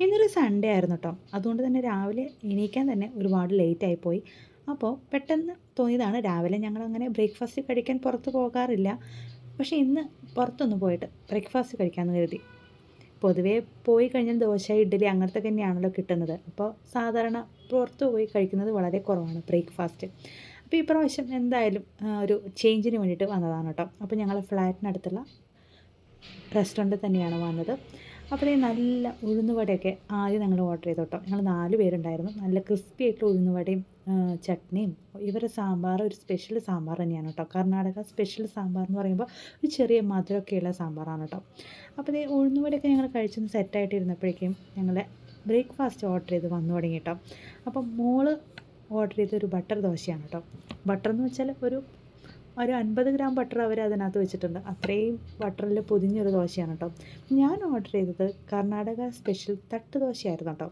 ഇന്നൊരു സൺഡേ ആയിരുന്നു കേട്ടോ. അതുകൊണ്ട് തന്നെ രാവിലെ എണീക്കാൻ തന്നെ ഒരുപാട് ലേറ്റായിപ്പോയി. അപ്പോൾ പെട്ടെന്ന് തോന്നിയതാണ്, രാവിലെ ഞങ്ങളങ്ങനെ ബ്രേക്ക്ഫാസ്റ്റ് കഴിക്കാൻ പുറത്ത് പോകാറില്ല. പക്ഷേ ഇന്ന് പുറത്തൊന്ന് പോയിട്ട് ബ്രേക്ക്ഫാസ്റ്റ് കഴിക്കാമെന്ന് കരുതി. പൊതുവേ പോയി കഴിഞ്ഞാൽ ദോശ, ഇഡ്ഡലി അങ്ങനത്തെ തന്നെയാണല്ലോ കിട്ടുന്നത്. അപ്പോൾ സാധാരണ പുറത്ത് പോയി കഴിക്കുന്നത് വളരെ കുറവാണ് ബ്രേക്ക്ഫാസ്റ്റ്. അപ്പോൾ ഈ പ്രാവശ്യം എന്തായാലും ഒരു ചേഞ്ചിന് വേണ്ടിയിട്ട് വന്നതാണ് കേട്ടോ. അപ്പോൾ ഞങ്ങൾ ഫ്ലാറ്റിനടുത്തുള്ള റെസ്റ്റോറൻറ്റിൽ തന്നെയാണ് വന്നത്. അപ്പോൾ നല്ല ഉഴുന്നുവടയൊക്കെ ആദ്യം ഞങ്ങൾ ഓർഡർ ചെയ്തു കേട്ടോ. ഞങ്ങൾ 4 പേരുണ്ടായിരുന്നു. നല്ല ക്രിസ്പി ആയിട്ടുള്ള ഉഴുന്നുവടയും ചട്നിയും. ഇവരുടെ സാമ്പാർ ഒരു സ്പെഷ്യൽ സാമ്പാർ തന്നെയാണ് കേട്ടോ. കർണാടക സ്പെഷ്യൽ സാമ്പാർ എന്ന് പറയുമ്പോൾ ഒരു ചെറിയ മധുരമൊക്കെയുള്ള സാമ്പാറാണ് കേട്ടോ. അപ്പോൾ ഈ ഉഴുന്നുവടയൊക്കെ ഞങ്ങൾ കഴിച്ചൊന്ന് സെറ്റായിട്ട് ഇരുന്നപ്പോഴേക്കും ഞങ്ങൾ ബ്രേക്ക്ഫാസ്റ്റ് ഓർഡർ ചെയ്ത് വന്നു തുടങ്ങി കേട്ടോ. അപ്പം മോള് ഓർഡർ ചെയ്ത ഒരു ബട്ടർ ദോശയാണ് കേട്ടോ. ബട്ടർ എന്ന് വെച്ചാൽ ഒരു 50 ഗ്രാം ബട്ടർ അവർ അതിനകത്ത് വെച്ചിട്ടുണ്ട്. അത്രയും ബട്ടറിൽ പൊതിഞ്ഞൊരു ദോശയാണ് കേട്ടോ. ഞാൻ ഓർഡർ ചെയ്തത് കർണാടക സ്പെഷ്യൽ തട്ട് ദോശയായിരുന്നു കേട്ടോ.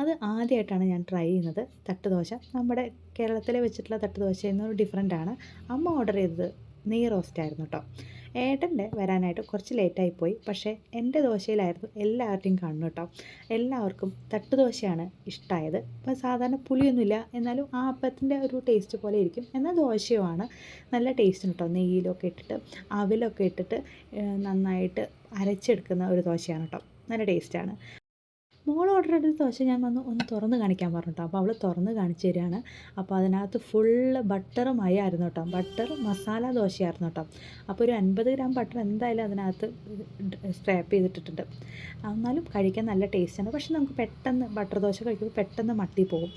അത് ആദ്യമായിട്ടാണ് ഞാൻ ട്രൈ ചെയ്യുന്നത്. തട്ട് ദോശ നമ്മുടെ കേരളത്തിലെ വെച്ചിട്ടുള്ള തട്ട് ദോശയിൽ നിന്ന് ഡിഫറെൻ്റാണ്. അമ്മ ഓർഡർ ചെയ്തത് നെയ്യ് റോസ്റ്റായിരുന്നു കേട്ടോ. ഏട്ടൻ്റെ വരാനായിട്ട് കുറച്ച് ലേറ്റായിപ്പോയി. പക്ഷേ എൻ്റെ ദോശയിലായിരുന്നു എല്ലാവരുടെയും കണ്ണ് കേട്ടോ. എല്ലാവർക്കും തട്ട് ദോശയാണ് ഇഷ്ടമായത്. ഇപ്പോൾ സാധാരണ പുളിയൊന്നുമില്ല, എന്നാലും ആ അപ്പത്തിൻ്റെ ഒരു ടേസ്റ്റ് പോലെ ഇരിക്കും. എന്നാൽ ദോശയുമാണ് നല്ല ടേസ്റ്റ് കേട്ടോ. നെയ്യിലൊക്കെ ഇട്ടിട്ട് അവിലൊക്കെ ഇട്ടിട്ട് നന്നായിട്ട് അരച്ചെടുക്കുന്ന ഒരു ദോശയാണ് കേട്ടോ. നല്ല ടേസ്റ്റാണ്. മോൾ ഓർഡർ ചെയ്ത ദോശ ഞാൻ ഒന്ന് തുറന്ന് കാണിക്കാൻ പറഞ്ഞു കേട്ടോ. അപ്പോൾ അവൾ തുറന്ന് കാണിച്ചു തരികയാണ്. അപ്പോൾ അതിനകത്ത് ഫുള്ള് ബട്ടറും മയമായിരുന്നു കേട്ടോ. ബട്ടർ മസാല ദോശയായിരുന്നു കേട്ടോ. അപ്പോൾ ഒരു 50 ഗ്രാം ബട്ടർ എന്തായാലും അതിനകത്ത് സ്ക്രാപ്പ് ചെയ്തിട്ടിട്ടുണ്ട്. എന്നാലും കഴിക്കാൻ നല്ല ടേസ്റ്റാണ്. പക്ഷെ നമുക്ക് പെട്ടെന്ന് ബട്ടർ ദോശ കഴിക്കുമ്പോൾ പെട്ടെന്ന് മട്ടി പോകും.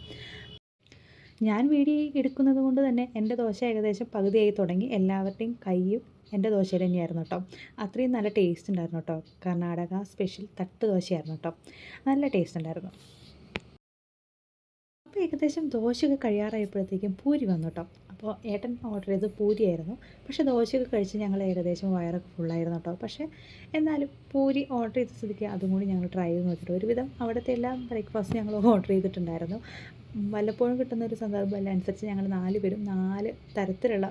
ഞാൻ വീഡിയോ എടുക്കുന്നത് കൊണ്ട് തന്നെ എൻ്റെ ദോശ ഏകദേശം പകുതിയായി തുടങ്ങി. എല്ലാവരുടെയും കൈയും എൻ്റെ ദോശയിൽ തന്നെയായിരുന്നു കേട്ടോ. അത്രയും നല്ല ടേസ്റ്റ് ഉണ്ടായിരുന്നു കേട്ടോ. കർണാടക സ്പെഷ്യൽ തട്ട് ദോശയായിരുന്നു കേട്ടോ. നല്ല ടേസ്റ്റ് ഉണ്ടായിരുന്നു. അപ്പോൾ ഏകദേശം ദോശയൊക്കെ കഴിയാറായപ്പോഴത്തേക്കും പൂരി വന്നു കേട്ടോ. അപ്പോൾ ഏട്ടൻ ഓർഡർ ചെയ്ത് പൂരിയായിരുന്നു. പക്ഷേ ദോശയൊക്കെ കഴിച്ച് ഞങ്ങൾ ഏകദേശം വയറൊക്കെ ഫുള്ളായിരുന്നു കേട്ടോ. പക്ഷേ എന്നാലും പൂരി ഓർഡർ ചെയ്ത സ്ഥിതിക്ക് അതും കൂടി ഞങ്ങൾ ട്രൈ ചെയ്ത് നോക്കിയിട്ട് ഒരുവിധം അവിടുത്തെ എല്ലാം ബ്രേക്ക്ഫാസ്റ്റ് ഞങ്ങൾ ഓർഡർ ചെയ്തിട്ടുണ്ടായിരുന്നു. വല്ലപ്പോഴും കിട്ടുന്ന ഒരു സന്ദർഭം അനുസരിച്ച് ഞങ്ങൾ 4 പേരും 4 തരത്തിലുള്ള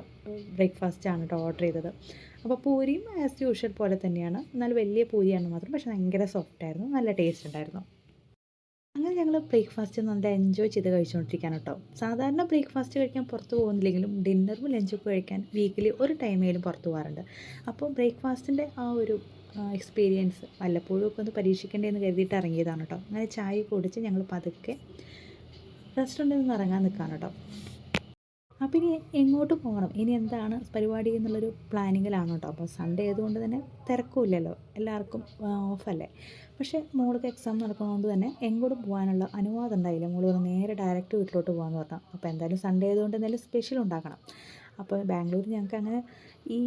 ബ്രേക്ക്ഫാസ്റ്റാണ് കേട്ടോ ഓർഡർ ചെയ്തത്. അപ്പോൾ പൂരിയും ആസ് യൂഷ്വൽ പോലെ തന്നെയാണ്. എന്നാൽ വലിയ പൂരിയാണ് മാത്രം. പക്ഷേ ഭയങ്കര സോഫ്റ്റായിരുന്നു, നല്ല ടേസ്റ്റ് ഉണ്ടായിരുന്നു. അങ്ങനെ ഞങ്ങൾ ബ്രേക്ക്ഫാസ്റ്റ് നല്ല എൻജോയ് ചെയ്ത് കഴിച്ചുകൊണ്ടിരിക്കുകയാണ് കേട്ടോ. സാധാരണ ബ്രേക്ക്ഫാസ്റ്റ് കഴിക്കാൻ പുറത്ത് പോകുന്നില്ലെങ്കിലും ഡിന്നറും ലഞ്ചൊക്കെ കഴിക്കാൻ വീക്കിലി ഒരു ടൈമേലും പുറത്ത് പോകാറുണ്ട്. അപ്പോൾ ബ്രേക്ക്ഫാസ്റ്റിൻ്റെ ആ ഒരു എക്സ്പീരിയൻസ് വല്ലപ്പോഴും ഒക്കെ ഒന്ന് പരീക്ഷിക്കേണ്ടതെന്ന് കരുതിയിട്ട് ഇറങ്ങിയതാണ് കേട്ടോ. അങ്ങനെ ചായ കുടിച്ച് ഞങ്ങൾ പതുക്കെ റെസ്റ്റോറൻറ്റിൽ നിന്ന് ഇറങ്ങാൻ നിൽക്കുകയാണ് കേട്ടോ. അപ്പം ഇനി എങ്ങോട്ട് പോകണം, ഇനി എന്താണ് പരിപാടി എന്നുള്ളൊരു പ്ലാനിങ്ങിലാണ് കേട്ടോ. അപ്പോൾ സൺഡേ ആയതുകൊണ്ട് തന്നെ തിരക്കുമില്ലല്ലോ, എല്ലാവർക്കും ഓഫല്ലേ. പക്ഷേ മോൾക്ക് എക്സാം നടക്കുന്നതുകൊണ്ട് തന്നെ എങ്ങോട്ടും പോകാനുള്ള അനുവാദം ഉണ്ടായില്ല. മോൾ പറഞ്ഞ് നേരെ ഡയറക്റ്റ് വീട്ടിലോട്ട് പോകാമെന്ന് പറഞ്ഞു. അപ്പോൾ എന്തായാലും സൺഡേ ആയതുകൊണ്ട് എന്തായാലും സ്പെഷ്യൽ ഉണ്ടാക്കണം. അപ്പോൾ ബാംഗ്ലൂർ ഞങ്ങൾക്ക് അങ്ങനെ ഈ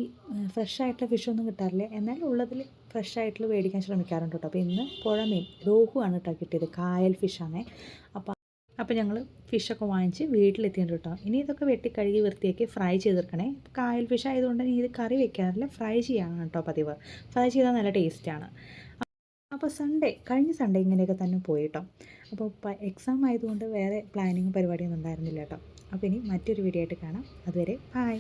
ഫ്രഷ് ആയിട്ടുള്ള ഫിഷൊന്നും കിട്ടാറില്ല. എന്നാലും ഉള്ളതിൽ ഫ്രഷ് ആയിട്ടുള്ള മേടിക്കാൻ ശ്രമിക്കാറുണ്ട് കേട്ടോ. അപ്പോൾ ഇന്ന് പുഴമീൻ രോഹു ആണ് കേട്ടോ കിട്ടിയത്. കായൽ ഫിഷാണേ. അപ്പോൾ ഞങ്ങൾ ഫിഷൊക്കെ വാങ്ങിച്ച് വീട്ടിലെത്തിയിട്ടുണ്ട് കേട്ടോ. ഇനി ഇതൊക്കെ വെട്ടി കഴുകി വൃത്തിയാക്കി ഫ്രൈ ചെയ്തെടുക്കണേ. കായൽ ഫിഷ് ആയതുകൊണ്ട് ഇനി ഇത് കറി വെക്കാറില്ല, ഫ്രൈ ചെയ്യാനാണ് കേട്ടോ പതിവ്. ഫ്രൈ ചെയ്താൽ നല്ല ടേസ്റ്റാണ്. അപ്പോൾ കഴിഞ്ഞ സൺഡേ ഇങ്ങനെയൊക്കെ തന്നെ പോയി കേട്ടോ. അപ്പോൾ എക്സാം ആയതുകൊണ്ട് വേറെ പ്ലാനിങ്ങും പരിപാടിയൊന്നും ഉണ്ടായിരുന്നില്ല കേട്ടോ. അപ്പോൾ ഇനി മറ്റൊരു വീഡിയോ ആയിട്ട് കാണാം. അതുവരെ ബൈ.